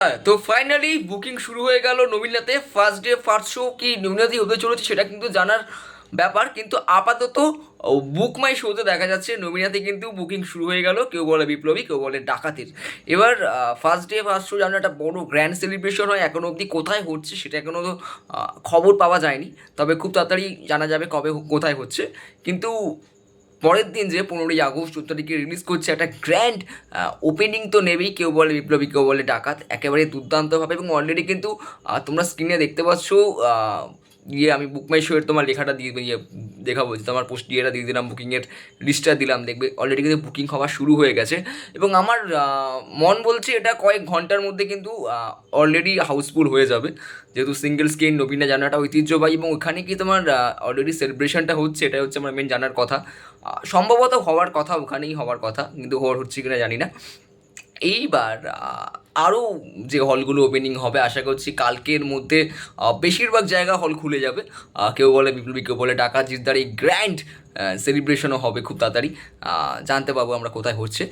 হ্যাঁ, তো finally booking শুরু হয়ে গেল নবীনাতে। ফার্স্ট ডে ফার্স্ট শো কি নবীনাতেই হতে চলেছে সেটা কিন্তু জানার ব্যাপার, কিন্তু আপাতত বুক মাই শোতে দেখা যাচ্ছে নবীনাতে কিন্তু বুকিং শুরু হয়ে গেল। কেউ বলে বিপ্লবী, কেউ বলে ডাকাতির। এবার ফার্স্ট ডে ফার্স্ট শো যেন একটা বড় গ্র্যান্ড সেলিব্রেশন হয়, এখনো অবধি কোথায় হচ্ছে সেটা এখনও খবর পাওয়া যায়নি। তবে খুব তাড়াতাড়ি জানা যাবে কবে কোথায় হচ্ছে। কিন্তু পরের দিন যে 15ই আগস্ট 4 তারিখে রিলিজ করছে, একটা গ্র্যান্ড ওপেনিং তো নেবেই। কেউ বলে বিপ্লবী, কেউ বলে ডাকাত, একেবারে দুর্দান্তভাবে। এবং অলরেডি কিন্তু তোমরা স্ক্রিনে দেখতে পাচ্ছ, আমি বুক মাই শো এর তোমার লেখাটা দিয়ে দেখাবো, যে তোমার পোস্ট ইয়েটা দিয়ে দিলাম, বুকিংয়ের লিস্টটা দিলাম, দেখবে অলরেডি কিন্তু বুকিং হওয়া শুরু হয়ে গেছে। এবং আমার মন বলছে এটা কয়েক ঘন্টার মধ্যে কিন্তু অলরেডি হাউসফুল হয়ে যাবে, যেহেতু সিঙ্গেল স্ক্রিন নবীনা জানাটা ঐতিহ্যবাহী। এবং ওখানে কি তোমার অলরেডি সেলিব্রেশনটা হচ্ছে, এটা হচ্ছে আমার মেন জানার কথা। সম্ভবত হওয়ার কথা, ওখানেই হওয়ার কথা, কিন্তু হচ্ছে কিনা জানি না। এইবার আরও যে হলগুলো ওপেনিং হবে, আশা করছি কালকের মধ্যে বেশিরভাগ জায়গা হল খুলে যাবে। কেউ বলে বিপ্লবী, কেউ বলে ডাকাত জিদ্দার এই গ্র্যান্ড সেলিব্রেশনও হবে খুব তাড়াতাড়ি। জানতে পারবো আমরা কোথায় হচ্ছে।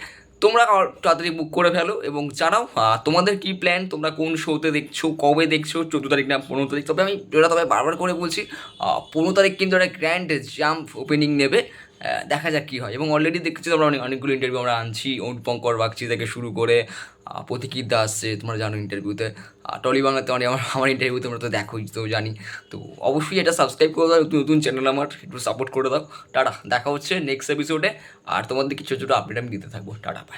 তোমরা তাড়াতাড়ি বুক করে ফেলো এবং জানাও তোমাদের কী প্ল্যান, তোমরা কোন শোতে দেখছো, কবে দেখছো, 14 তারিখ না 15 তারিখ। তবে বারবার করে বলছি, 15 তারিখ কিন্তু একটা গ্র্যান্ড জাম্প ওপেনিং নেবে। দেখা যাক কী হয়। এবং অলরেডি দেখছি তোমরা অনেকগুলো ইন্টারভিউ আমরা আনছি, অনুপঙ্কর বাগচি থেকে শুরু করে প্রতীকিত দাস আসছে, তোমরা জানো ইন্টারভিউতে। টলি বাংলাতে অনেক আমার ইন্টারভিউ তোমরা তো দেখোই, তো জানি। তো অবশ্যই এটা সাবস্ক্রাইব করে দাও, নতুন নতুন চ্যানেল আমার একটু সাপোর্ট করে দাও। টাটা, দেখা হচ্ছে নেক্সট এপিসোডে। আর তোমাদের কিছু ছোটো আপডেট আমি দিতে থাকবো। Tata, by.